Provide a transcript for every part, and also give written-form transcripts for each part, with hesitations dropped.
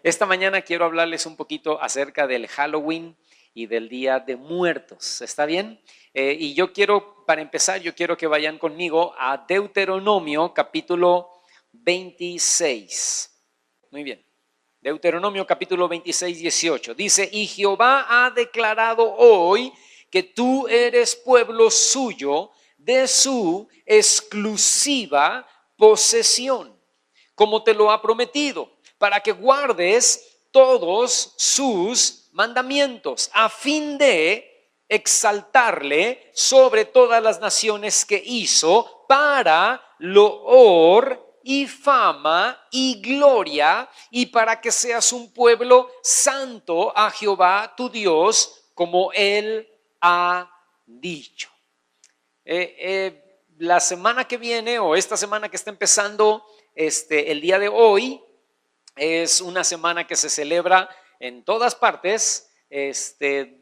Esta mañana quiero hablarles un poquito acerca del Halloween y del Día de Muertos. ¿Está bien? Y yo quiero, para empezar, yo quiero que vayan conmigo a Deuteronomio capítulo 26. Muy bien. Deuteronomio capítulo 26, 18. Dice, y Jehová ha declarado hoy que tú eres pueblo suyo de su exclusiva posesión, como te lo ha prometido, para que guardes todos sus mandamientos, a fin de exaltarle sobre todas las naciones que hizo, para loor y fama y gloria, y para que seas un pueblo santo a Jehová tu Dios, como Él ha dicho. La semana que viene, o esta semana que está empezando, el día de hoy, es una semana que se celebra en todas partes,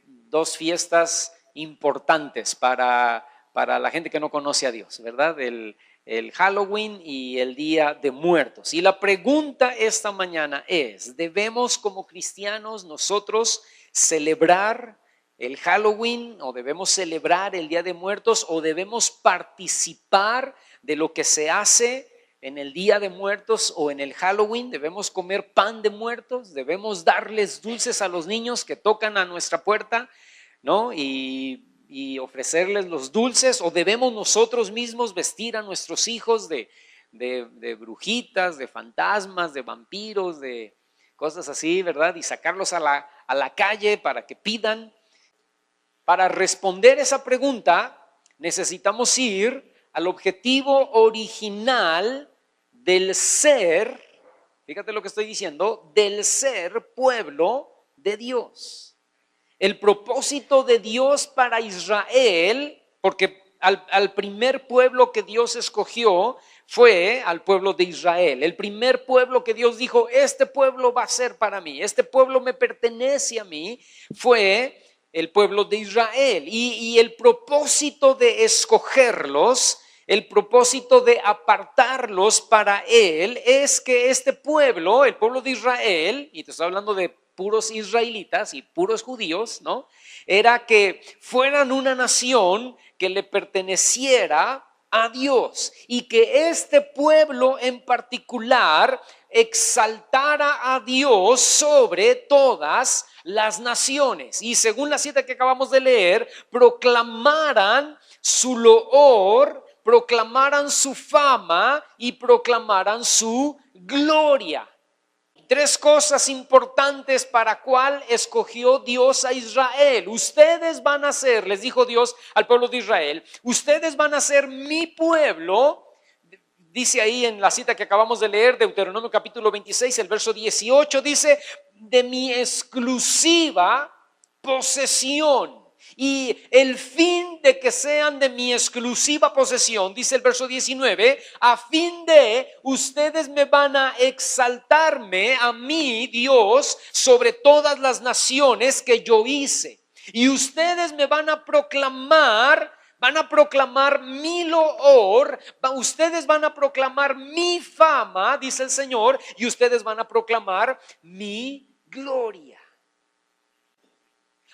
dos fiestas importantes para la gente que no conoce a Dios, ¿verdad? El Halloween y el Día de Muertos. Y la pregunta esta mañana es, ¿debemos como cristianos nosotros celebrar el Halloween, o debemos celebrar el Día de Muertos, o debemos participar de lo que se hace en el Día de Muertos o en el Halloween? ¿Debemos comer pan de muertos? ¿Debemos darles dulces a los niños que tocan a nuestra puerta, ¿no? Y ofrecerles los dulces? ¿O debemos nosotros mismos vestir a nuestros hijos de brujitas, de fantasmas, de vampiros, de cosas así, ¿verdad? Y sacarlos a la calle para que pidan. Para responder esa pregunta necesitamos ir al objetivo original del ser, fíjate lo que estoy diciendo, del ser pueblo de Dios. El propósito de Dios para Israel, porque al primer pueblo que Dios escogió fue al pueblo de Israel. El primer pueblo que Dios dijo, este pueblo va a ser para mí, este pueblo me pertenece a mí, fue el pueblo de Israel. Y el propósito de escogerlos, el propósito de apartarlos para Él, es que este pueblo, el pueblo de Israel, y te estoy hablando de puros israelitas y puros judíos, ¿no? Era que fueran una nación que le perteneciera a Dios, y que este pueblo en particular exaltara a Dios sobre todas las naciones, y según la cita que acabamos de leer, proclamaran su loor, proclamaran su fama y proclamaran su gloria. Tres cosas importantes para cuál escogió Dios a Israel. Ustedes van a ser, les dijo Dios al pueblo de Israel, ustedes van a ser mi pueblo. Dice ahí en la cita que acabamos de leer, Deuteronomio capítulo 26, el verso 18, dice, de mi exclusiva posesión. Y el fin de que sean de mi exclusiva posesión, dice el verso 19, a fin de ustedes me van a exaltarme a mí, Dios, sobre todas las naciones que yo hice. Y ustedes me van a proclamar mi loor, ustedes van a proclamar mi fama, dice el Señor, y ustedes van a proclamar mi gloria.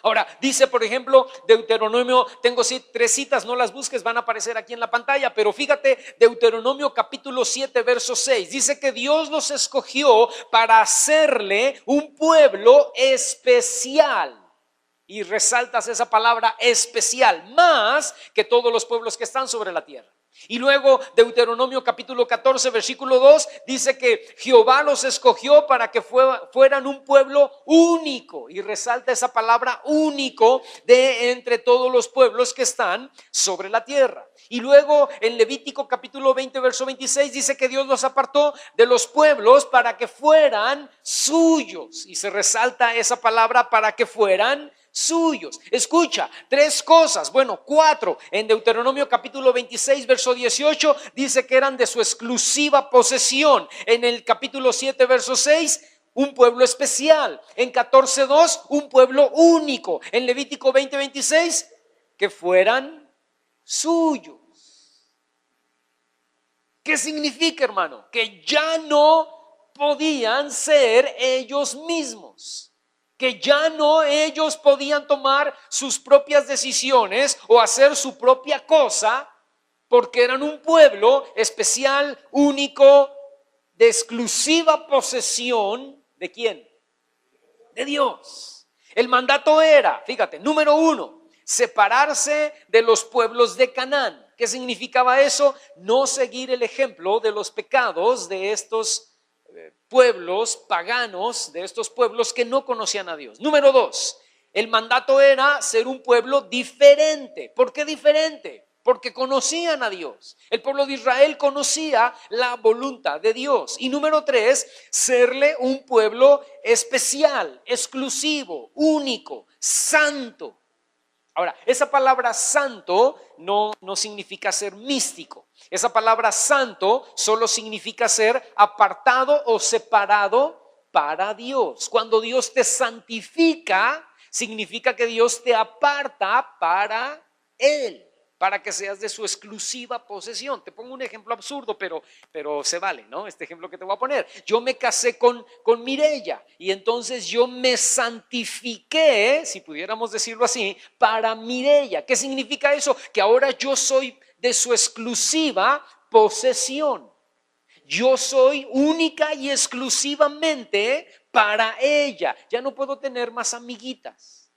Ahora, dice por ejemplo Deuteronomio, tengo tres citas, no las busques, van a aparecer aquí en la pantalla, pero fíjate, Deuteronomio capítulo 7, verso 6, dice que Dios los escogió para hacerle un pueblo especial. Y resaltas esa palabra especial, más que todos los pueblos que están sobre la tierra. Y luego Deuteronomio capítulo 14 versículo 2 dice que Jehová los escogió para que fueran un pueblo único, y resalta esa palabra único de entre todos los pueblos que están sobre la tierra. Y luego en Levítico capítulo 20 verso 26 dice que Dios los apartó de los pueblos para que fueran suyos, y se resalta esa palabra para que fueran suyos. Escucha, tres cosas, bueno, cuatro. En Deuteronomio capítulo 26 verso 18 dice que eran de su exclusiva posesión. En el capítulo 7 verso 6, un pueblo especial. En 14:2, un pueblo único. En Levítico 20:26, que fueran suyos. ¿Qué significa, hermano? Que ya no podían ser ellos mismos, que ya no ellos podían tomar sus propias decisiones o hacer su propia cosa, porque eran un pueblo especial, único, de exclusiva posesión. ¿De quién? De Dios. El mandato era, fíjate, número 1, separarse de los pueblos de Canaán. ¿Qué significaba eso? No seguir el ejemplo de los pecados de estos pueblos paganos, de estos pueblos que no conocían a Dios. Número 2, el mandato era ser un pueblo diferente. ¿Por qué diferente? Porque conocían a Dios. El pueblo de Israel conocía la voluntad de Dios. Y número 3, serle un pueblo especial, exclusivo, único, santo. Ahora, esa palabra santo no significa ser místico. Esa palabra santo solo significa ser apartado o separado para Dios. Cuando Dios te santifica, significa que Dios te aparta para Él, para que seas de su exclusiva posesión. Te pongo un ejemplo absurdo, pero se vale, ¿no? Este ejemplo que te voy a poner. Yo me casé con Mireya y entonces yo me santifiqué, si pudiéramos decirlo así, para Mireya. ¿Qué significa eso? Que ahora yo soy de su exclusiva posesión. Yo soy única y exclusivamente para ella. Ya no puedo tener más amiguitas,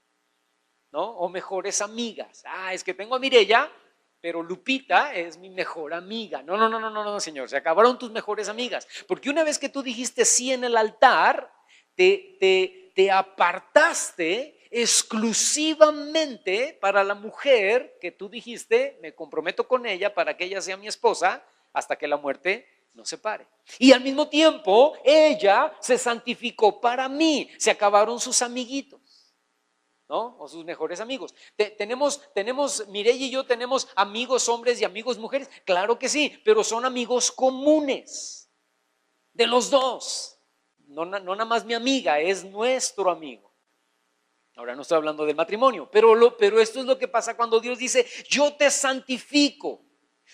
¿no? O mejores amigas. Es que tengo a Mireya, pero Lupita es mi mejor amiga. No, Señor, se acabaron tus mejores amigas. Porque una vez que tú dijiste sí en el altar, te apartaste exclusivamente para la mujer que tú dijiste, me comprometo con ella para que ella sea mi esposa hasta que la muerte nos separe. Y al mismo tiempo, ella se santificó para mí. Se acabaron sus amiguitos, ¿no? O sus mejores amigos. Mireya y yo tenemos amigos hombres y amigos mujeres, claro que sí, pero son amigos comunes de los dos. No nada más mi amiga, es nuestro amigo. Ahora no estoy hablando del matrimonio, pero esto es lo que pasa cuando Dios dice, yo te santifico.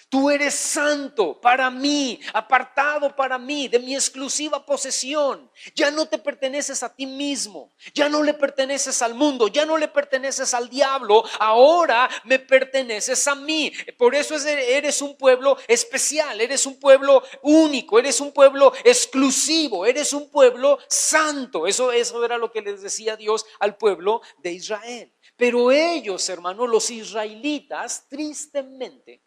Tú eres santo para mí, apartado para mí, de mi exclusiva posesión. Ya no te perteneces a ti mismo, ya no le perteneces al mundo, ya no le perteneces al diablo, ahora me perteneces a mí. Por eso eres un pueblo especial, eres un pueblo único, eres un pueblo exclusivo, eres un pueblo santo. Eso era lo que les decía Dios al pueblo de Israel. Pero ellos, hermanos, los israelitas, tristemente,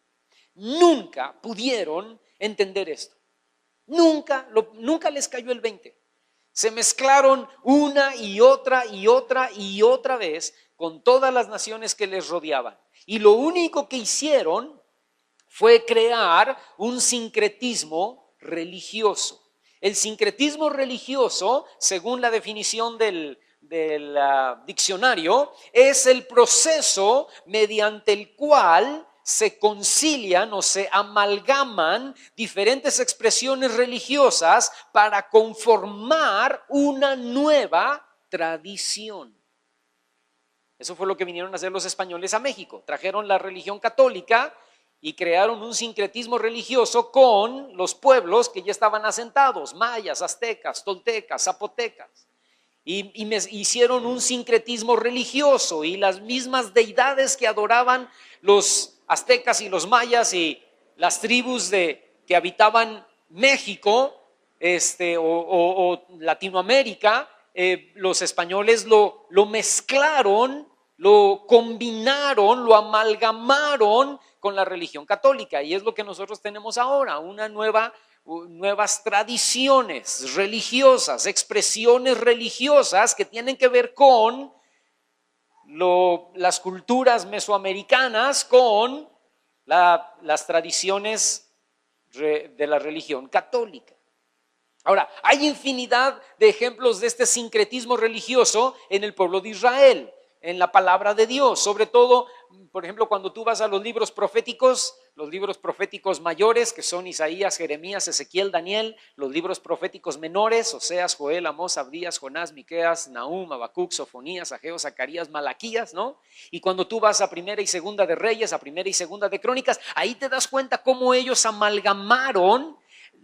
nunca pudieron entender esto. Nunca les cayó el 20. Se mezclaron una y otra vez con todas las naciones que les rodeaban. Y lo único que hicieron fue crear un sincretismo religioso. El sincretismo religioso, según la definición del diccionario, es el proceso mediante el cual se concilian o se amalgaman diferentes expresiones religiosas para conformar una nueva tradición. Eso fue lo que vinieron a hacer los españoles a México. Trajeron la religión católica y crearon un sincretismo religioso con los pueblos que ya estaban asentados, mayas, aztecas, toltecas, zapotecas. Y hicieron un sincretismo religioso y las mismas deidades que adoraban los aztecas y los mayas y las tribus que habitaban México o Latinoamérica, los españoles lo mezclaron, lo combinaron, lo amalgamaron con la religión católica, y es lo que nosotros tenemos ahora, nuevas tradiciones religiosas, expresiones religiosas que tienen que ver con las culturas mesoamericanas, con las tradiciones de la religión católica. Ahora, hay infinidad de ejemplos de este sincretismo religioso en el pueblo de Israel, en la palabra de Dios, sobre todo, por ejemplo, cuando tú vas a los libros proféticos mayores, que son Isaías, Jeremías, Ezequiel, Daniel, los libros proféticos menores, Oseas, Joel, Amós, Abdías, Jonás, Miqueas, Nahum, Habacuc, Sofonías, Ageo, Zacarías, Malaquías, ¿no? Y cuando tú vas a Primera y Segunda de Reyes, a Primera y Segunda de Crónicas, ahí te das cuenta cómo ellos amalgamaron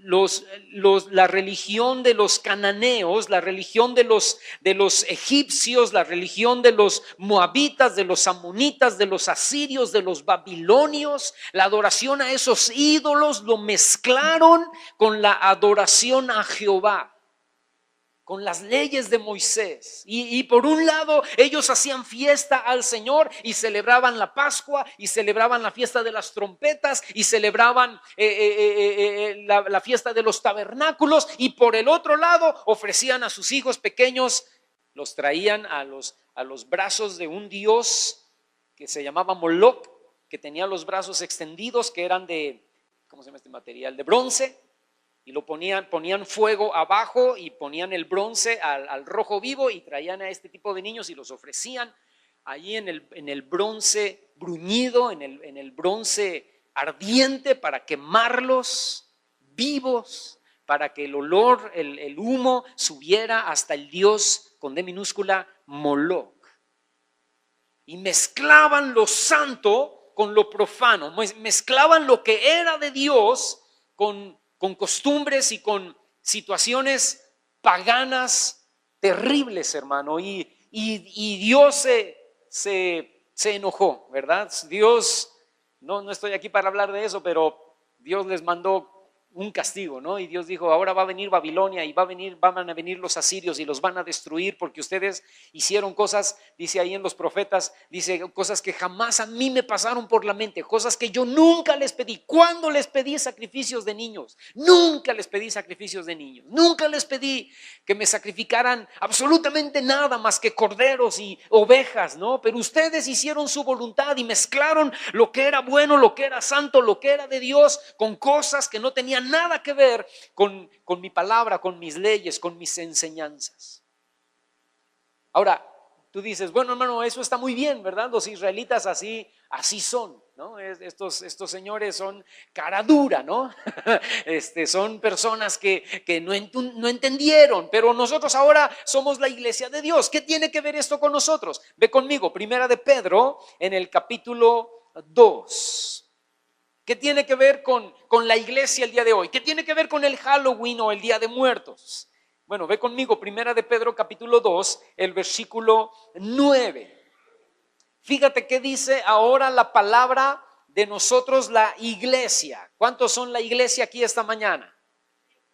la religión de los cananeos, la religión de los egipcios, la religión de los moabitas, de los amonitas, de los asirios, de los babilonios, la adoración a esos ídolos lo mezclaron con la adoración a Jehová, con las leyes de Moisés. Y por un lado ellos hacían fiesta al Señor y celebraban la Pascua y celebraban la fiesta de las trompetas y celebraban la fiesta de los tabernáculos, y por el otro lado ofrecían a sus hijos pequeños, los traían a los brazos de un dios que se llamaba Moloch, que tenía los brazos extendidos, que eran de, ¿cómo se llama este material? De bronce. Y lo ponían fuego abajo y ponían el bronce al rojo vivo y traían a este tipo de niños y los ofrecían allí en el bronce bruñido, en el bronce ardiente, para quemarlos vivos, para que el olor, el humo subiera hasta el dios con D minúscula Moloch. Y mezclaban lo santo con lo profano, mezclaban lo que era de Dios con costumbres y con situaciones paganas terribles, hermano. Y Dios se enojó, ¿verdad? Dios, no estoy aquí para hablar de eso, pero Dios les mandó un castigo, ¿no? Y Dios dijo, ahora va a venir Babilonia y van a venir los asirios y los van a destruir porque ustedes hicieron cosas, dice ahí en los profetas, dice cosas que jamás a mí me pasaron por la mente, cosas que yo nunca les pedí. ¿Cuándo les pedí sacrificios de niños? Nunca les pedí sacrificios de niños, nunca les pedí que me sacrificaran absolutamente nada más que corderos y ovejas, ¿no? Pero ustedes hicieron su voluntad y mezclaron lo que era bueno, lo que era santo, lo que era de Dios con cosas que no tenían nada que ver con mi palabra, con mis leyes, con mis enseñanzas. Ahora, tú dices, bueno, hermano, eso está muy bien, ¿verdad? Los israelitas así son, ¿no? Estos señores son cara dura, ¿no? Son personas que no entendieron, pero nosotros ahora somos la iglesia de Dios. ¿Qué tiene que ver esto con nosotros? Ve conmigo, Primera de Pedro, en el capítulo 2. ¿Qué tiene que ver con la iglesia el día de hoy? ¿Qué tiene que ver con el Halloween o el Día de Muertos? Bueno, ve conmigo, Primera de Pedro capítulo 2, el versículo 9. Fíjate qué dice ahora la palabra de nosotros, la iglesia. ¿Cuántos son la iglesia aquí esta mañana?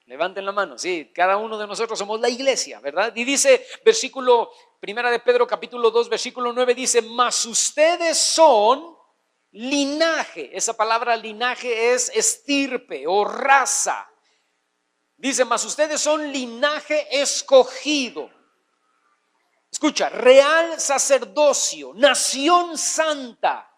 Levanten la mano. Sí, cada uno de nosotros somos la iglesia, ¿verdad? Y dice versículo, Primera de Pedro capítulo 2, versículo 9, dice, mas ustedes son linaje. Esa palabra linaje es estirpe o raza. Dice, mas ustedes son linaje escogido. Escucha, real sacerdocio, nación santa,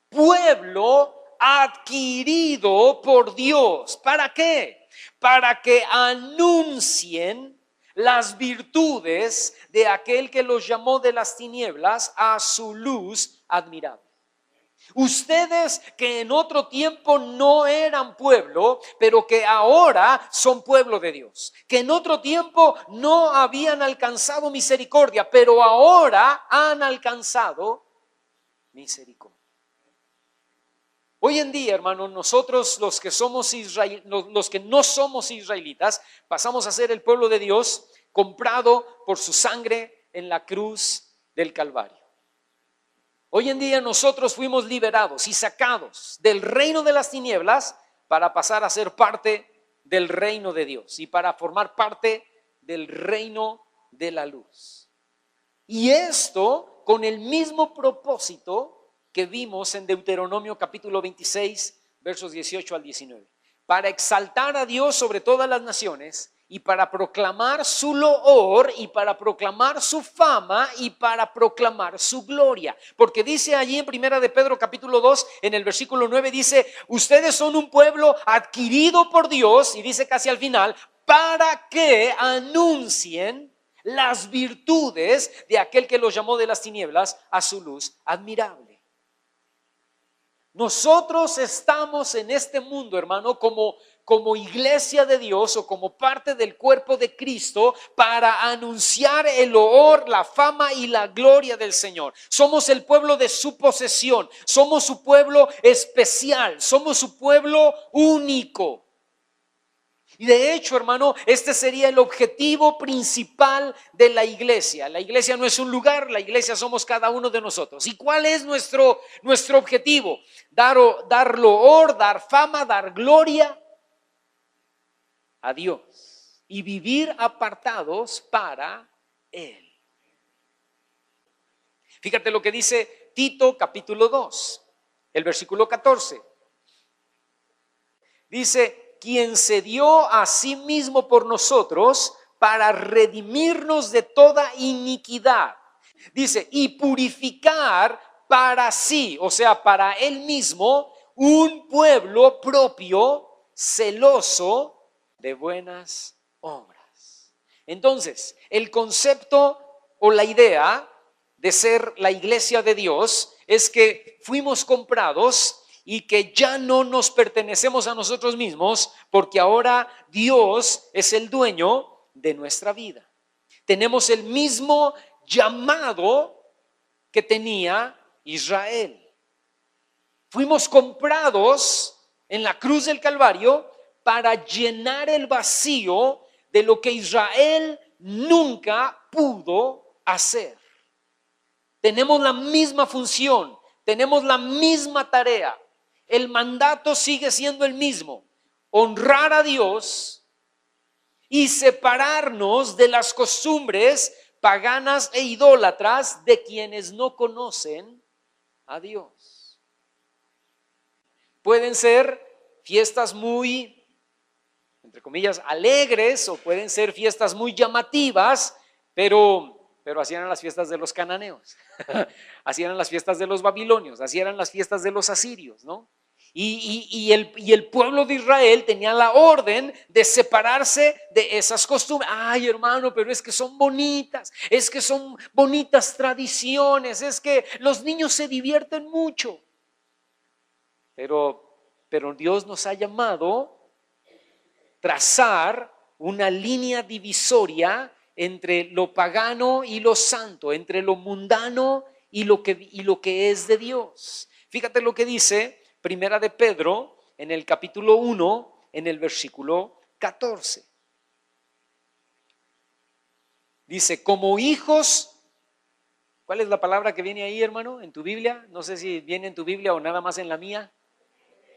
pueblo adquirido por Dios. ¿Para qué? Para que anuncien las virtudes de aquel que los llamó de las tinieblas a su luz admirable. Ustedes que en otro tiempo no eran pueblo, pero que ahora son pueblo de Dios. Que en otro tiempo no habían alcanzado misericordia, pero ahora han alcanzado misericordia. Hoy en día, hermano, nosotros los que no somos israelitas, pasamos a ser el pueblo de Dios comprado por su sangre en la cruz del Calvario. Hoy en día nosotros fuimos liberados y sacados del reino de las tinieblas para pasar a ser parte del reino de Dios y para formar parte del reino de la luz. Y esto con el mismo propósito que vimos en Deuteronomio capítulo 26, versos 18 al 19. Para exaltar a Dios sobre todas las naciones y para proclamar su loor y para proclamar su fama y para proclamar su gloria. Porque dice allí en Primera de Pedro capítulo 2, en el versículo 9, dice, ustedes son un pueblo adquirido por Dios, y dice casi al final, para que anuncien las virtudes de aquel que los llamó de las tinieblas a su luz admirable. Nosotros estamos en este mundo, hermano, como iglesia de Dios o como parte del cuerpo de Cristo para anunciar el loor, la fama y la gloria del Señor. Somos el pueblo de su posesión, somos su pueblo especial, somos su pueblo único. Y de hecho, hermano, este sería el objetivo principal de la iglesia. La iglesia no es un lugar, la iglesia somos cada uno de nosotros. ¿Y cuál es nuestro objetivo? Dar loor, dar fama, dar gloria a Dios y vivir apartados para Él. Fíjate lo que dice Tito capítulo 2, el versículo 14. Dice, quien se dio a sí mismo por nosotros para redimirnos de toda iniquidad. Dice, y purificar para sí, o sea, para él mismo, un pueblo propio, celoso de buenas obras. Entonces, el concepto o la idea de ser la iglesia de Dios es que fuimos comprados y que ya no nos pertenecemos a nosotros mismos, porque ahora Dios es el dueño de nuestra vida. Tenemos el mismo llamado que tenía Israel. Fuimos comprados en la cruz del Calvario para llenar el vacío de lo que Israel nunca pudo hacer. Tenemos la misma función, tenemos la misma tarea. El mandato sigue siendo el mismo: honrar a Dios y separarnos de las costumbres paganas e idólatras de quienes no conocen a Dios. Pueden ser fiestas muy, entre comillas, alegres, o pueden ser fiestas muy llamativas, pero así eran las fiestas de los cananeos, así eran las fiestas de los babilonios, así eran las fiestas de los asirios, ¿no? Y el pueblo de Israel tenía la orden de separarse de esas costumbres. Ay, hermano, pero es que son bonitas, es que son bonitas tradiciones, es que los niños se divierten mucho. Pero Dios nos ha llamado a trazar una línea divisoria entre lo pagano y lo santo, entre lo mundano y lo que es de Dios. Fíjate lo que dice Primera de Pedro en el capítulo 1, en el versículo 14. Dice, como hijos, ¿cuál es la palabra que viene ahí, hermano, en tu Biblia? No sé si viene en tu Biblia o nada más en la mía.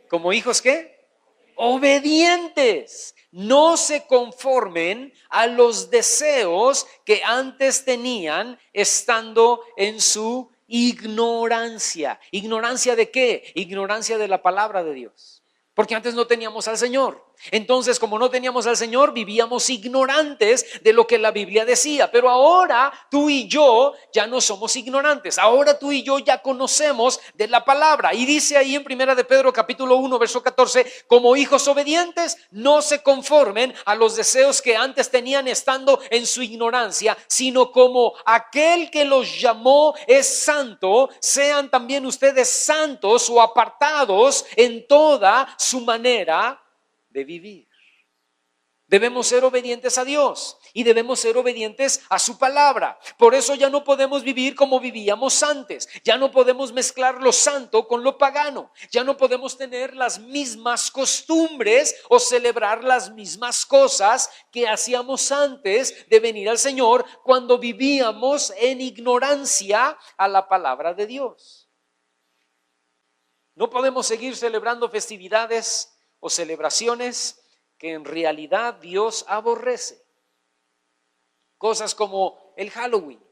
¿Como hijos qué? Obedientes. No se conformen a los deseos que antes tenían estando en su ignorancia. ¿Ignorancia de qué? Ignorancia de la palabra de Dios. Porque antes no teníamos al Señor. Entonces, como no teníamos al Señor, vivíamos ignorantes de lo que la Biblia decía. Pero ahora tú y yo ya no somos ignorantes. Ahora tú y yo ya conocemos de la palabra. Y dice ahí en Primera de Pedro capítulo 1, verso 14, como hijos obedientes, no se conformen a los deseos que antes tenían estando en su ignorancia, sino como aquel que los llamó es santo, sean también ustedes santos o apartados en toda su manera de vivir. Debemos ser obedientes a Dios y debemos ser obedientes a su palabra. Por eso ya no podemos vivir como vivíamos antes. Ya no podemos mezclar lo santo con lo pagano. Ya no podemos tener las mismas costumbres o celebrar las mismas cosas que hacíamos antes de venir al Señor, cuando vivíamos en ignorancia a la palabra de Dios. No podemos seguir celebrando festividades o celebraciones que en realidad Dios aborrece. Cosas como el Halloween,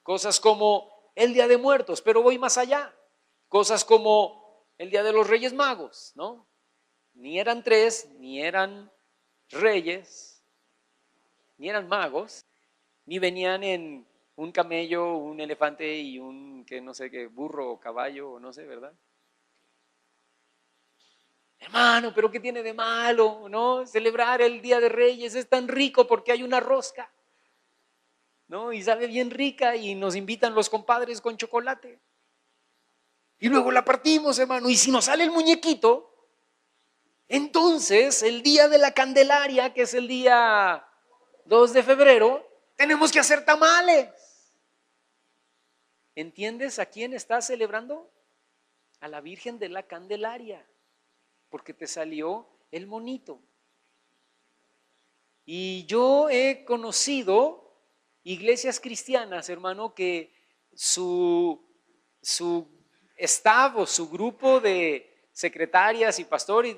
cosas como el Día de Muertos, pero voy más allá. Cosas como el Día de los Reyes Magos, ¿no? Ni eran tres, ni eran reyes, ni eran magos, ni venían en un camello, un elefante y un, que no sé qué, burro o caballo, o no sé, ¿verdad? Hermano, pero ¿qué tiene de malo, no? Celebrar el Día de Reyes es tan rico porque hay una rosca, ¿no? Y sabe bien rica y nos invitan los compadres con chocolate. Y luego la partimos, hermano. Y si nos sale el muñequito, entonces el día de la Candelaria, que es el día 2 de febrero, tenemos que hacer tamales. ¿Entiendes a quién estás celebrando? A la Virgen de la Candelaria. Porque te salió el monito. Y yo he conocido iglesias cristianas, hermano, que su staff o su grupo de secretarias y pastores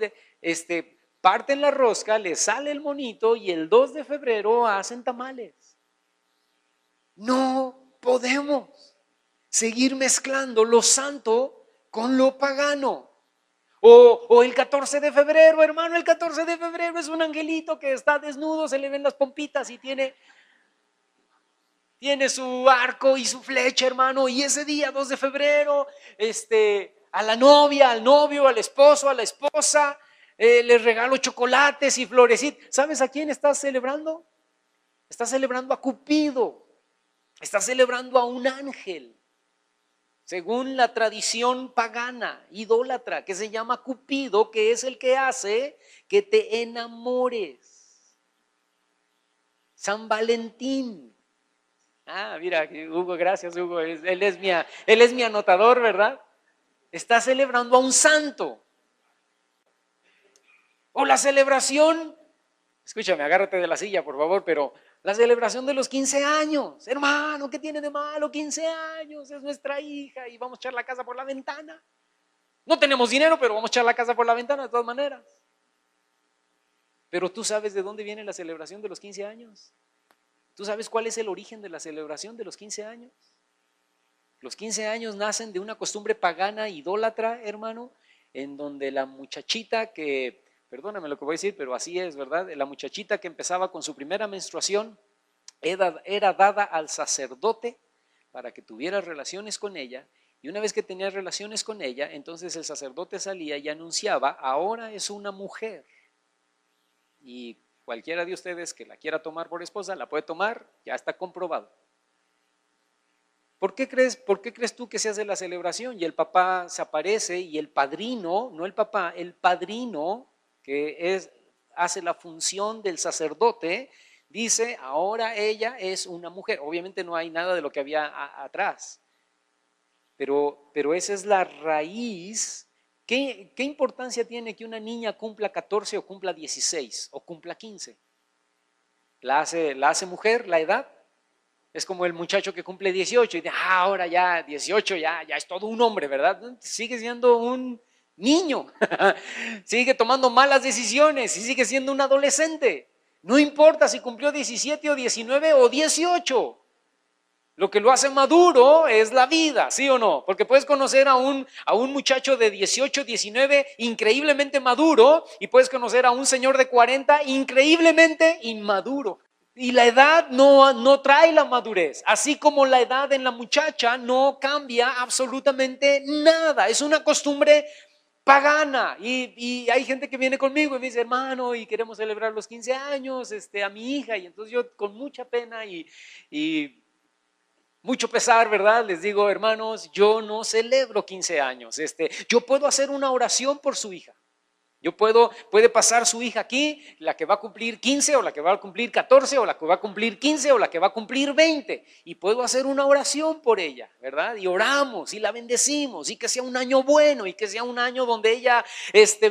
parten la rosca, les sale el monito y el 2 de febrero hacen tamales. No podemos seguir mezclando lo santo con lo pagano. O el 14 de febrero, hermano, el 14 de febrero es un angelito que está desnudo, se le ven las pompitas y tiene su arco y su flecha, hermano. Y ese día, 2 de febrero, a la novia, al novio, al esposo, a la esposa, les regalo chocolates y florecitas. ¿Sabes a quién estás celebrando? Estás celebrando a Cupido. Estás celebrando a un ángel, según la tradición pagana, idólatra, que se llama Cupido, que es el que hace que te enamores. San Valentín. Mira, Hugo, gracias, Hugo. Él es mi anotador, ¿verdad? Está celebrando a un santo. O la celebración, escúchame, agárrate de la silla, por favor, pero la celebración de los 15 años. Hermano, ¿qué tiene de malo? 15 años, es nuestra hija y vamos a echar la casa por la ventana. No tenemos dinero, pero vamos a echar la casa por la ventana de todas maneras. Pero tú sabes de dónde viene la celebración de los 15 años. ¿Tú sabes cuál es el origen de la celebración de los 15 años? Los 15 años nacen de una costumbre pagana, idólatra, hermano, en donde la muchachita que, perdóname lo que voy a decir, pero así es, ¿verdad? La muchachita que empezaba con su primera menstruación era dada al sacerdote para que tuviera relaciones con ella, y una vez que tenía relaciones con ella, entonces el sacerdote salía y anunciaba: ahora es una mujer. Y cualquiera de ustedes que la quiera tomar por esposa, la puede tomar, ya está comprobado. ¿Por qué crees tú que se hace la celebración? Y el papá se aparece y el padrino, no el papá, el padrino, que hace la función del sacerdote, dice: ahora ella es una mujer. Obviamente no hay nada de lo que había atrás, pero esa es la raíz. ¿Qué importancia tiene que una niña cumpla 14 o cumpla 16 o cumpla 15? ¿La hace mujer la edad? Es como el muchacho que cumple 18 y dice: ahora ya 18 ya es todo un hombre, ¿verdad? Sigue siendo un niño, sigue tomando malas decisiones y sigue siendo un adolescente. No importa si cumplió 17 o 19 o 18. Lo que lo hace maduro es la vida, ¿sí o no? Porque puedes conocer a un muchacho de 18, 19 increíblemente maduro, y puedes conocer a un señor de 40 increíblemente inmaduro. Y la edad no trae la madurez, así como la edad en la muchacha no cambia absolutamente nada. Es una costumbre pagana, y hay gente que viene conmigo y me dice: hermano, y queremos celebrar los 15 años a mi hija. Y entonces yo, con mucha pena y mucho pesar, ¿verdad?, les digo: hermanos, yo no celebro 15 años. Yo puedo hacer una oración por su hija. Puede pasar su hija aquí, la que va a cumplir 15 o la que va a cumplir 14 o la que va a cumplir 15 o la que va a cumplir 20, y puedo hacer una oración por ella, ¿verdad? Y oramos y la bendecimos, y que sea un año bueno, y que sea un año donde ella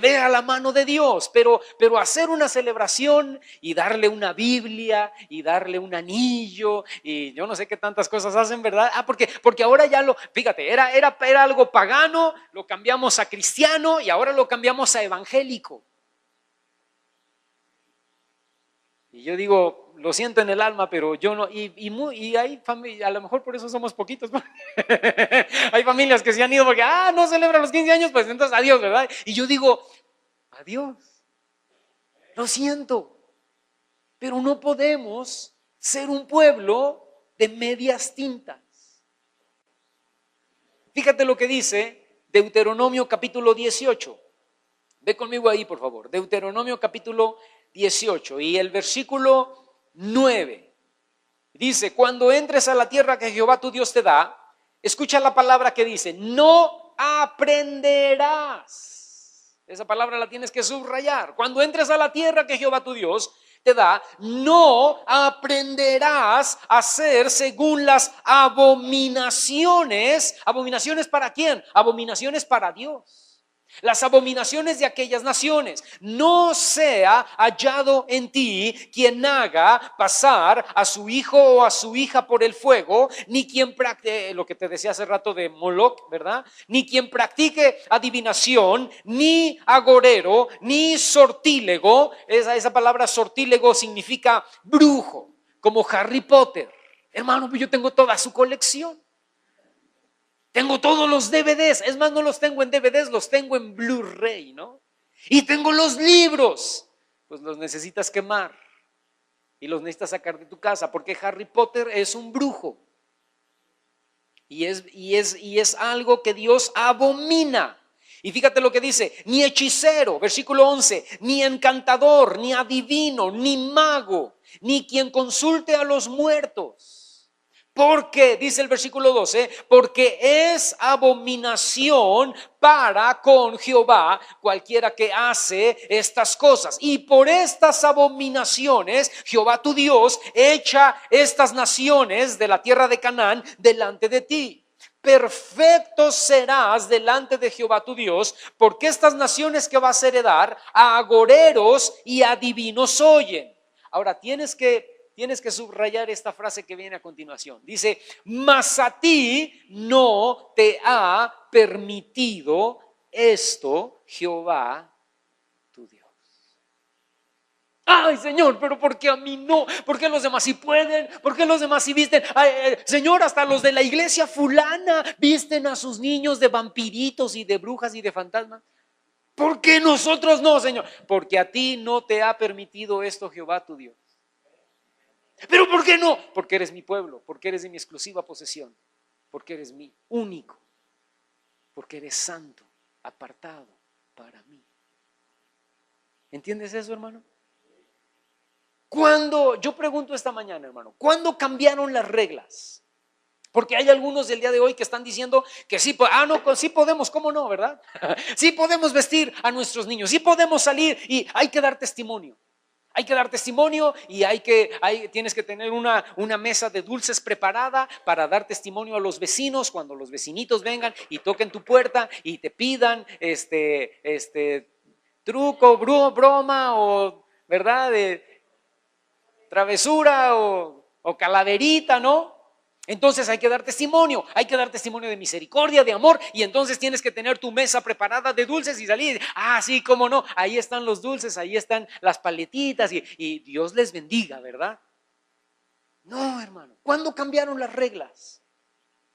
vea la mano de Dios. Pero hacer una celebración y darle una Biblia y darle un anillo y yo no sé qué tantas cosas hacen, ¿verdad? Porque ahora ya fíjate, era algo pagano, lo cambiamos a cristiano y ahora lo cambiamos a evangélico. Y yo digo: lo siento en el alma, pero yo no. Y hay familias, a lo mejor por eso somos poquitos. Hay familias que se han ido porque no celebran los 15 años, pues entonces adiós, ¿verdad? Y yo digo: adiós, lo siento, pero no podemos ser un pueblo de medias tintas. Fíjate lo que dice Deuteronomio capítulo 18. Ve conmigo ahí, por favor. Deuteronomio capítulo 18 y el versículo 9. Dice: cuando entres a la tierra que Jehová tu Dios te da, escucha la palabra que dice: no aprenderás. Esa palabra la tienes que subrayar. Cuando entres a la tierra que Jehová tu Dios te da, no aprenderás a hacer según las abominaciones. ¿Abominaciones para quién? Abominaciones para Dios. las abominaciones de aquellas naciones. No sea hallado en ti quien haga pasar a su hijo o a su hija por el fuego, ni quien practique, lo que te decía hace rato de Moloch, ¿verdad? Ni quien practique adivinación, ni agorero, ni sortílego. Esa palabra sortílego significa brujo, como Harry Potter. Hermano, pues yo tengo toda su colección. Tengo todos los DVDs, es más, no los tengo en DVDs, los tengo en Blu-ray, ¿no? Y tengo los libros, pues los necesitas quemar y los necesitas sacar de tu casa, porque Harry Potter es un brujo y es algo que Dios abomina. Y fíjate lo que dice: ni hechicero, versículo 11, ni encantador, ni adivino, ni mago, ni quien consulte a los muertos. Porque, dice el versículo 12, porque es abominación para con Jehová cualquiera que hace estas cosas. Y por estas abominaciones Jehová tu Dios echa estas naciones de la tierra de Canaán delante de ti. Perfecto serás delante de Jehová tu Dios, porque estas naciones que vas a heredar a agoreros y adivinos oyen. Ahora tienes que subrayar esta frase que viene a continuación. Dice: mas a ti no te ha permitido esto Jehová tu Dios. Ay, Señor, pero ¿por qué a mí no? ¿Por qué los demás sí pueden? ¿Por qué los demás sí visten? Ay, Señor, hasta los de la iglesia fulana visten a sus niños de vampiritos y de brujas y de fantasmas. ¿Por qué nosotros no, Señor? Porque a ti no te ha permitido esto Jehová tu Dios. ¿Pero por qué no? Porque eres mi pueblo, porque eres de mi exclusiva posesión, porque eres mi único, porque eres santo, apartado para mí. ¿Entiendes eso, hermano? Yo pregunto esta mañana, hermano, ¿cuándo cambiaron las reglas? Porque hay algunos del día de hoy que están diciendo que sí, sí podemos, ¿cómo no, verdad? Sí podemos vestir a nuestros niños, sí podemos salir y hay que dar testimonio. Hay que dar testimonio y tienes que tener una mesa de dulces preparada para dar testimonio a los vecinos cuando los vecinitos vengan y toquen tu puerta y te pidan truco, broma o, ¿verdad? Travesura o calaverita, ¿no? Entonces hay que dar testimonio de misericordia, de amor, y entonces tienes que tener tu mesa preparada de dulces y salir, sí, cómo no, ahí están los dulces, ahí están las paletitas y Dios les bendiga, ¿verdad? No, hermano, ¿cuándo cambiaron las reglas?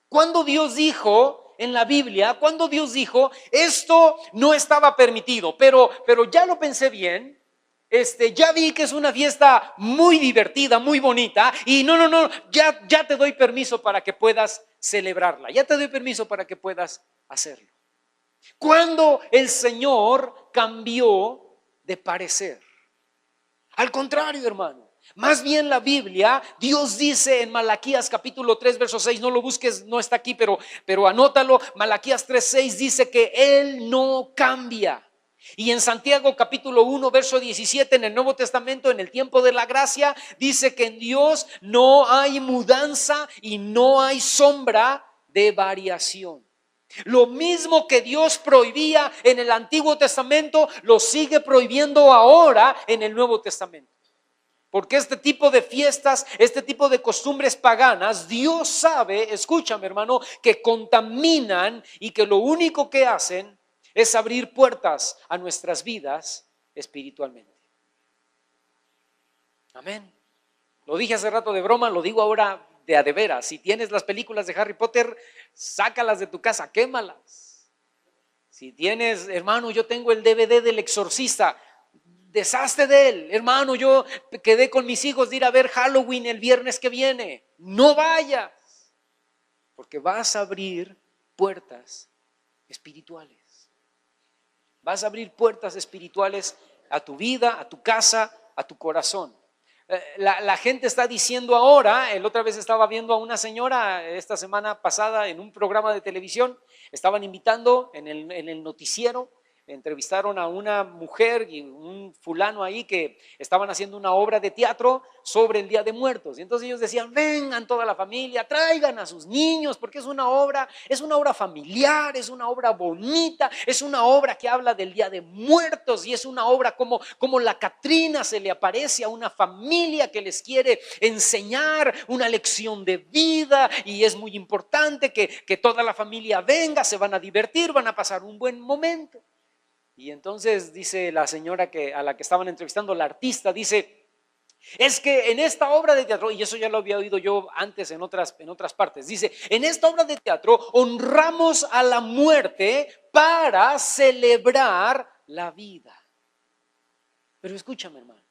¿Cuándo Dios dijo en la Biblia, cuando Dios dijo, esto no estaba permitido, pero ya lo pensé bien? Ya vi que es una fiesta muy divertida, muy bonita, y no, ya te doy permiso para que puedas celebrarla, ya te doy permiso para que puedas hacerlo. ¿Cuándo el Señor cambió de parecer? Al contrario, hermano. Más bien la Biblia, Dios dice en Malaquías capítulo 3 verso 6, no lo busques, no está aquí, pero anótalo. Malaquías 3:6 dice que Él no cambia. Y en Santiago capítulo 1 verso 17 en el Nuevo Testamento, en el tiempo de la gracia, dice que en Dios no hay mudanza y no hay sombra de variación. Lo mismo que Dios prohibía en el Antiguo Testamento, lo sigue prohibiendo ahora en el Nuevo Testamento. Porque este tipo de fiestas, este tipo de costumbres paganas, Dios sabe, escúchame hermano, que contaminan y que lo único que hacen es abrir puertas a nuestras vidas espiritualmente. Amén. Lo dije hace rato de broma, lo digo ahora de a de veras. Si tienes las películas de Harry Potter, sácalas de tu casa, quémalas. Si tienes, hermano, yo tengo el DVD del Exorcista, deshazte de él. Hermano, yo quedé con mis hijos de ir a ver Halloween el viernes que viene. No vayas, porque vas a abrir puertas espirituales. Vas a abrir puertas espirituales a tu vida, a tu casa, a tu corazón. La gente está diciendo ahora, la otra vez estaba viendo a una señora esta semana pasada en un programa de televisión, estaban invitando en el noticiero entrevistaron a una mujer y un fulano ahí que estaban haciendo una obra de teatro sobre el Día de Muertos. Y entonces ellos decían, vengan toda la familia, traigan a sus niños, porque es una obra familiar, es una obra bonita, es una obra que habla del Día de Muertos y es una obra como la Catrina se le aparece a una familia que les quiere enseñar una lección de vida y es muy importante que toda la familia venga, se van a divertir, van a pasar un buen momento. Y entonces dice la señora a la que estaban entrevistando, la artista, dice, es que en esta obra de teatro, y eso ya lo había oído yo antes en otras partes, dice, en esta obra de teatro honramos a la muerte para celebrar la vida. Pero escúchame, hermano,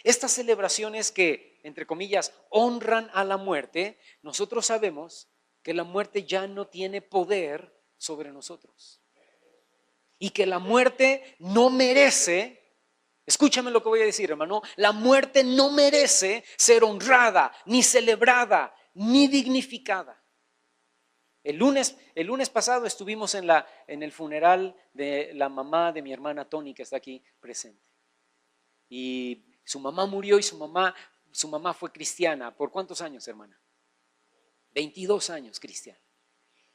estas celebraciones que, entre comillas, honran a la muerte, nosotros sabemos que la muerte ya no tiene poder sobre nosotros. Y que la muerte no merece, escúchame lo que voy a decir, hermano, la muerte no merece ser honrada, ni celebrada, ni dignificada. El lunes pasado estuvimos en el funeral de la mamá de mi hermana Tony, que está aquí presente. Y su mamá murió y su mamá fue cristiana. ¿Por cuántos años, hermana? 22 años cristiana.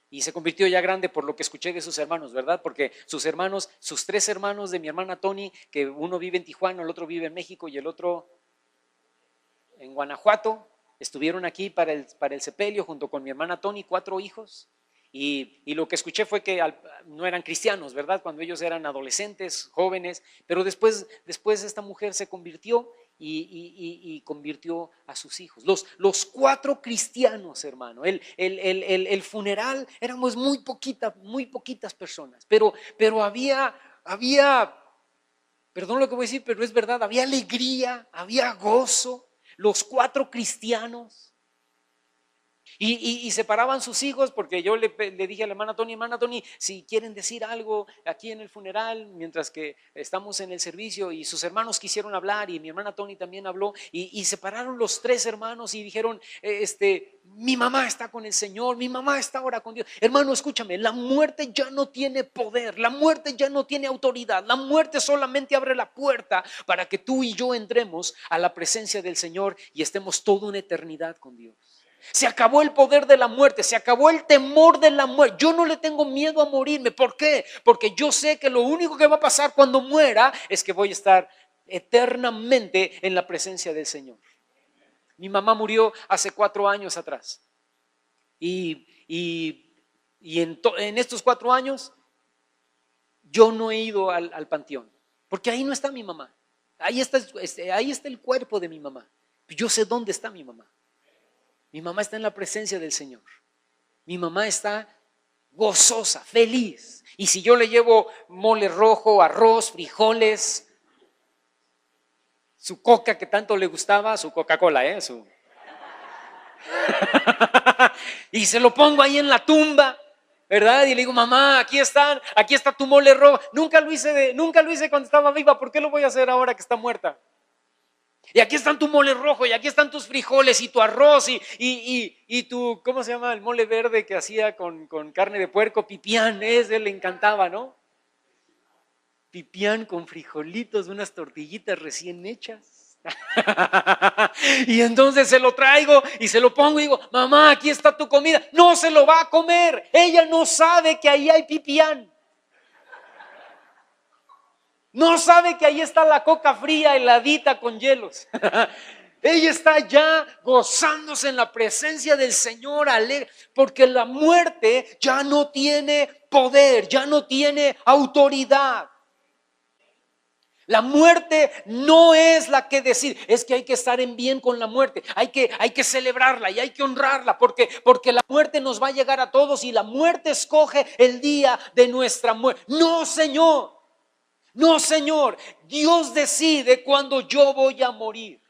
Y se convirtió ya grande por lo que escuché de sus hermanos, ¿verdad? Porque sus 3 hermanos de mi hermana Tony, que uno vive en Tijuana, el otro vive en México y el otro en Guanajuato, estuvieron aquí para el sepelio junto con mi hermana Tony, 4 hijos. Y lo que escuché fue que no eran cristianos, ¿verdad? Cuando ellos eran adolescentes, jóvenes, pero después esta mujer se convirtió y convirtió a sus hijos. Los 4 cristianos, hermano. El funeral éramos muy poquitas personas, pero había, perdón lo que voy a decir, pero es verdad, había alegría, había gozo. Los 4 cristianos. Y separaban sus hijos porque yo le dije a la hermana Tony, si quieren decir algo aquí en el funeral, mientras que estamos en el servicio, y sus hermanos quisieron hablar y mi hermana Tony también habló y separaron los 3 hermanos y dijeron, mi mamá está con el Señor, mi mamá está ahora con Dios. Hermano, escúchame, la muerte ya no tiene poder, la muerte ya no tiene autoridad, la muerte solamente abre la puerta para que tú y yo entremos a la presencia del Señor y estemos toda una eternidad con Dios. Se acabó el poder de la muerte, se acabó el temor de la muerte. Yo no le tengo miedo a morirme. ¿Por qué? Porque yo sé que lo único que va a pasar cuando muera es que voy a estar eternamente en la presencia del Señor. Mi mamá murió hace 4 años atrás. Y en estos 4 años yo no he ido al panteón. Porque ahí no está mi mamá. Ahí está el cuerpo de mi mamá. Yo sé dónde está mi mamá. Mi mamá está en la presencia del Señor. Mi mamá está gozosa, feliz. Y si yo le llevo mole rojo, arroz, frijoles, su coca que tanto le gustaba, su Coca-Cola, y se lo pongo ahí en la tumba, ¿verdad? Y le digo, mamá, aquí está tu mole rojo. Nunca lo hice cuando estaba viva. ¿Por qué lo voy a hacer ahora que está muerta? Y aquí están tu mole rojo, y aquí están tus frijoles y tu arroz y tu, ¿cómo se llama? El mole verde que hacía con carne de puerco, pipián, ese le encantaba, ¿no? Pipián con frijolitos, unas tortillitas recién hechas. Y entonces se lo traigo y se lo pongo y digo, mamá, aquí está tu comida. No se lo va a comer, ella no sabe que ahí hay pipián. No sabe que ahí está la coca fría heladita con hielos. Ella está ya gozándose en la presencia del Señor, alegre, porque la muerte ya no tiene poder, ya no tiene autoridad. La muerte no es la que decir, es que hay que estar en bien con la muerte, hay que celebrarla y hay que honrarla, porque la muerte nos va a llegar a todos y la muerte escoge el día de nuestra muerte. No, Señor. No, Señor, Dios decide cuando yo voy a morir.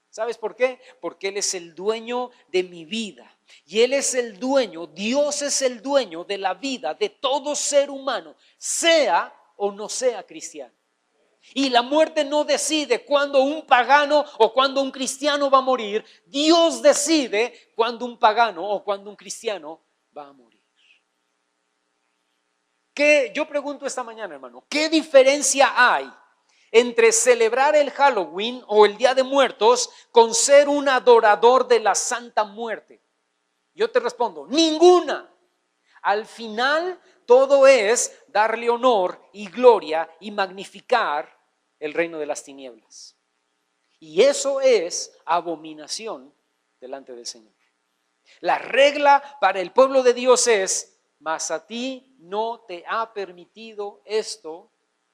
¿Sabes por qué? Porque Él es el dueño de mi vida. Y Él es el dueño, Dios es el dueño de la vida de todo ser humano, sea o no sea cristiano. Y la muerte no decide cuándo un pagano o cuándo un cristiano va a morir. Dios decide cuándo un pagano o cuándo un cristiano va a morir. Yo pregunto esta mañana, hermano, ¿qué diferencia hay entre celebrar el Halloween o el Día de Muertos con ser un adorador de la Santa Muerte? Yo te respondo, ninguna. Al final, todo es darle honor y gloria y magnificar el reino de las tinieblas. Y eso es abominación delante del Señor. La regla para el pueblo de Dios es: mas a ti no te ha permitido esto,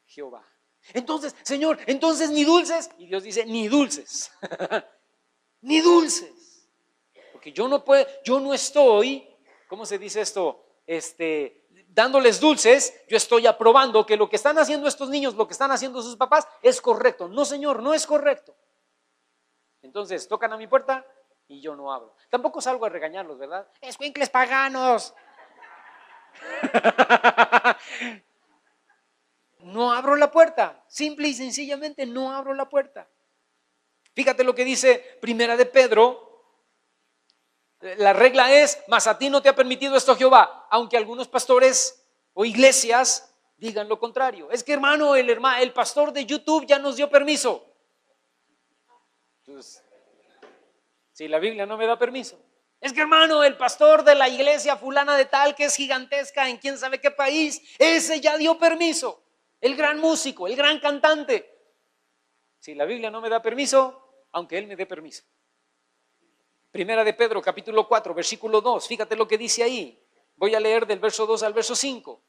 Jehová. Entonces, Señor, entonces ni dulces. Y Dios dice, ni dulces. Ni dulces. Porque yo no estoy, ¿cómo se dice esto? Dándoles dulces. Yo estoy aprobando que lo que están haciendo estos niños, lo que están haciendo sus papás, es correcto. No, Señor, no es correcto. Entonces, tocan a mi puerta y yo no abro. Tampoco salgo a regañarlos, ¿verdad? ¡Escuincles paganos! No abro la puerta, simple y sencillamente no abro la puerta. Fíjate lo que dice Primera de Pedro. La regla es: mas a ti no te ha permitido esto, Jehová, aunque algunos pastores o iglesias digan lo contrario. Es que, hermano, el pastor de YouTube ya nos dio permiso. Entonces, si la Biblia no me da permiso. Es que, hermano, el pastor de la iglesia fulana de tal, que es gigantesca en quién sabe qué país, ese ya dio permiso. El gran músico, el gran cantante. Si la Biblia no me da permiso, aunque él me dé permiso. Primera de Pedro, capítulo 4, versículo 2. Fíjate lo que dice ahí. Voy a leer del verso 2 al verso 5.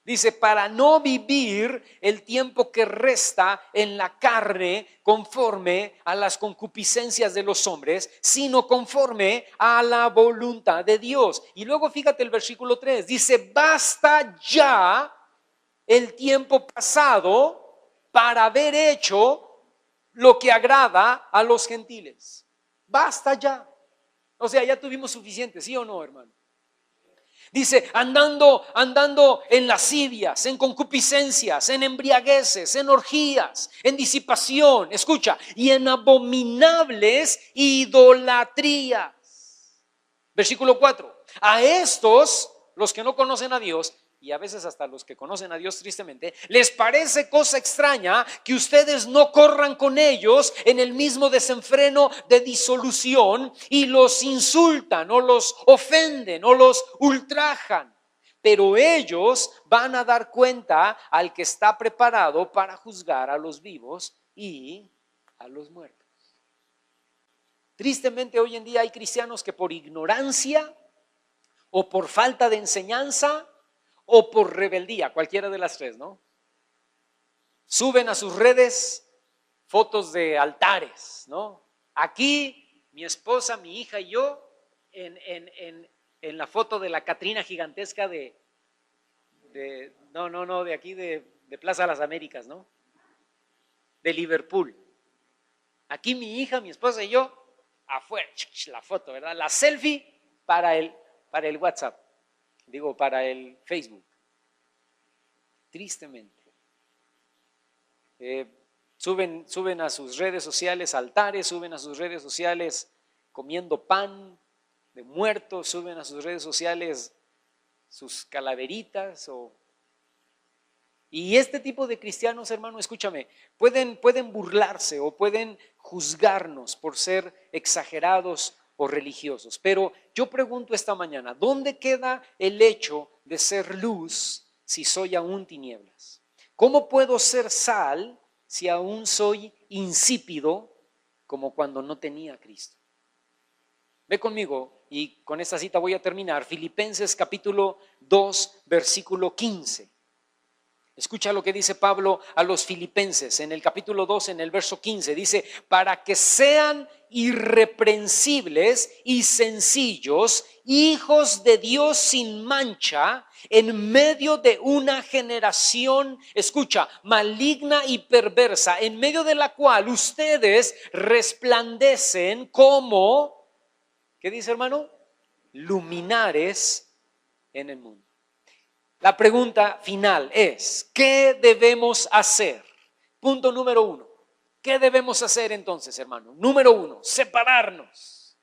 Dice: para no vivir el tiempo que resta en la carne conforme a las concupiscencias de los hombres, sino conforme a la voluntad de Dios. Y luego fíjate el versículo 3. Dice: basta ya el tiempo pasado para haber hecho lo que agrada a los gentiles. Basta ya. O sea, ya tuvimos suficiente, ¿sí o no, hermano? Dice: andando en lascivias, en concupiscencias, en embriagueces, en orgías, en disipación, escucha, y en abominables idolatrías. Versículo 4. A estos, los que no conocen a Dios, y a veces hasta los que conocen a Dios tristemente, les parece cosa extraña que ustedes no corran con ellos en el mismo desenfreno de disolución y los insultan o los ofenden o los ultrajan. Pero ellos van a dar cuenta al que está preparado para juzgar a los vivos y a los muertos. Tristemente, hoy en día hay cristianos que por ignorancia o por falta de enseñanza o por rebeldía, cualquiera de las tres, ¿no? Suben a sus redes fotos de altares, ¿no? Aquí mi esposa, mi hija y yo en la foto de la Catrina gigantesca de aquí de Plaza Las Américas, ¿no? De Liverpool. Aquí mi hija, mi esposa y yo afuera, la foto, ¿verdad? La selfie para el WhatsApp. Para el Facebook. Tristemente. Suben a sus redes sociales altares, suben a sus redes sociales comiendo pan de muertos, suben a sus redes sociales sus calaveritas. Y este tipo de cristianos, hermano, escúchame, pueden burlarse o pueden juzgarnos por ser exagerados o religiosos. Pero yo pregunto esta mañana, ¿dónde queda el hecho de ser luz si soy aún tinieblas? ¿Cómo puedo ser sal si aún soy insípido como cuando no tenía a Cristo? Ve conmigo y con esta cita voy a terminar. Filipenses capítulo 2, versículo 15. Escucha lo que dice Pablo a los filipenses en el capítulo 2, en el verso 15. Dice: para que sean irreprensibles y sencillos, hijos de Dios sin mancha, en medio de una generación, escucha, maligna y perversa, en medio de la cual ustedes resplandecen como, ¿qué dice, hermano? Luminares en el mundo. La pregunta final es: ¿qué debemos hacer? Punto número 1. ¿Qué debemos hacer entonces, hermano? Número 1, separarnos.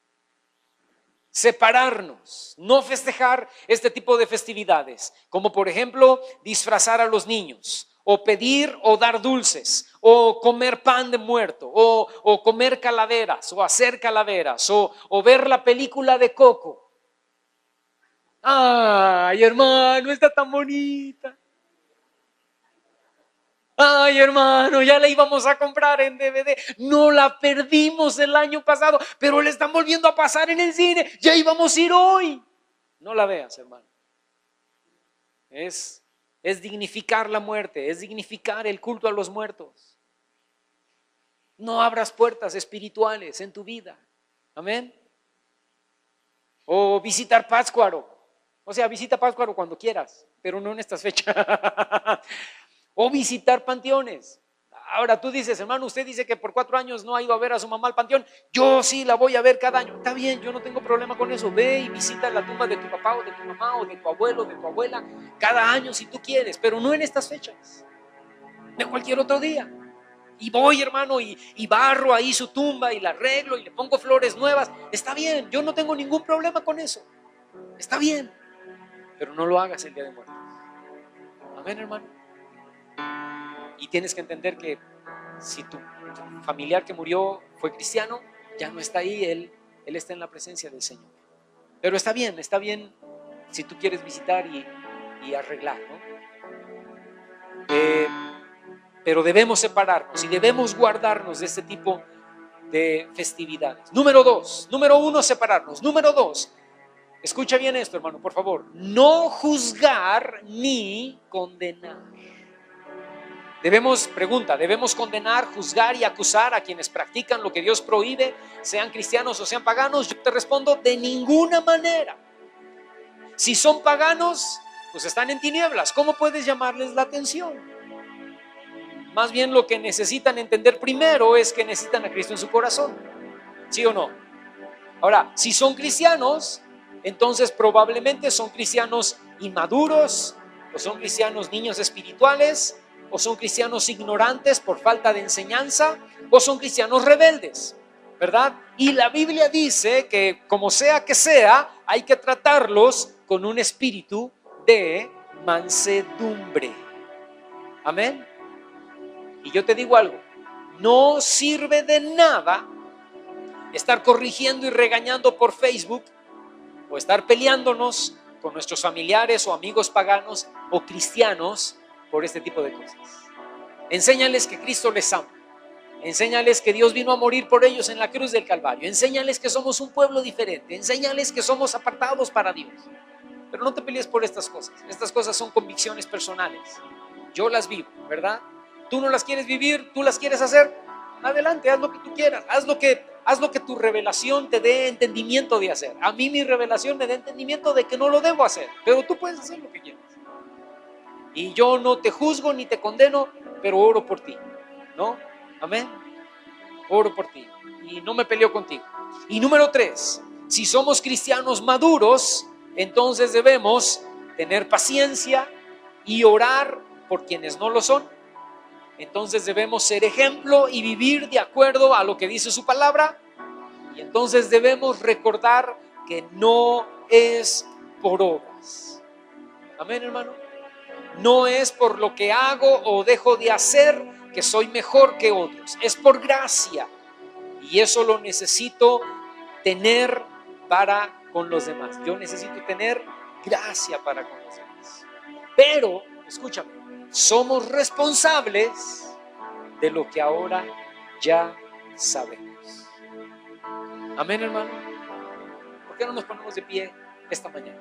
separarnos, no festejar este tipo de festividades, como por ejemplo disfrazar a los niños, o pedir o dar dulces, o comer pan de muerto, o comer calaveras, o hacer calaveras, o ver la película de Coco. Ay, hermano, está tan bonita. Ay, hermano, ya la íbamos a comprar en DVD. No la perdimos el año pasado, pero la están volviendo a pasar en el cine. Ya íbamos a ir hoy. No la veas, hermano. Es dignificar la muerte, es dignificar el culto a los muertos. No abras puertas espirituales en tu vida. Amén. O visitar Pátzcuaro. O sea, visita Pátzcuaro cuando quieras, pero no en estas fechas. O visitar panteones. Ahora tú dices, hermano, usted dice que por 4 años no ha ido a ver a su mamá al panteón. Yo sí la voy a ver cada año. Está bien, yo no tengo problema con eso. Ve y visita la tumba de tu papá o de tu mamá o de tu abuelo o de tu abuela cada año si tú quieres, pero no en estas fechas. De cualquier otro día. Y voy, hermano, y barro ahí su tumba y la arreglo y le pongo flores nuevas. Está bien, yo no tengo ningún problema con eso. Está bien, pero no lo hagas el día de muertos. Amén, hermano. Y tienes que entender que si tu familiar que murió fue cristiano, ya no está ahí, él está en la presencia del Señor. Pero está bien si tú quieres visitar y arreglar, ¿no? Pero debemos separarnos y debemos guardarnos de este tipo de festividades. Número 1, separarnos. Número 2, escucha bien esto, hermano, por favor. No juzgar ni condenar. Debemos condenar, juzgar y acusar a quienes practican lo que Dios prohíbe, sean cristianos o sean paganos. Yo te respondo, de ninguna manera. Si son paganos, pues están en tinieblas. ¿Cómo puedes llamarles la atención? Más bien lo que necesitan entender primero es que necesitan a Cristo en su corazón. ¿Sí o no? Ahora, si son cristianos, entonces probablemente son cristianos inmaduros, o son cristianos niños espirituales, o son cristianos ignorantes por falta de enseñanza, o son cristianos rebeldes, ¿verdad? Y la Biblia dice que como sea que sea, hay que tratarlos con un espíritu de mansedumbre. Amén. Y yo te digo algo, no sirve de nada estar corrigiendo y regañando por Facebook, o estar peleándonos con nuestros familiares o amigos paganos o cristianos por este tipo de cosas. Enséñales que Cristo les ama. Enséñales que Dios vino a morir por ellos en la cruz del Calvario. Enséñales que somos un pueblo diferente. Enséñales que somos apartados para Dios. Pero no te pelees por estas cosas. Estas cosas son convicciones personales. Yo las vivo, ¿verdad? Tú no las quieres vivir, tú las quieres hacer. Adelante, haz lo que tú quieras. Haz lo que tu revelación te dé entendimiento de hacer. A mí mi revelación me da entendimiento de que no lo debo hacer. Pero tú puedes hacer lo que quieras. Y yo no te juzgo ni te condeno, pero oro por ti, ¿no? Amén. Oro por ti y no me peleo contigo. Y número 3, si somos cristianos maduros, entonces debemos tener paciencia y orar por quienes no lo son. Entonces debemos ser ejemplo y vivir de acuerdo a lo que dice su palabra. Y entonces debemos recordar que no es por obras. Amén, hermano. No es por lo que hago o dejo de hacer que soy mejor que otros. Es por gracia. Y eso lo necesito tener para con los demás. Yo necesito tener gracia para con los demás. Pero, escúchame, somos responsables de lo que ahora ya sabemos. Amén, hermano. ¿Por qué no nos ponemos de pie esta mañana?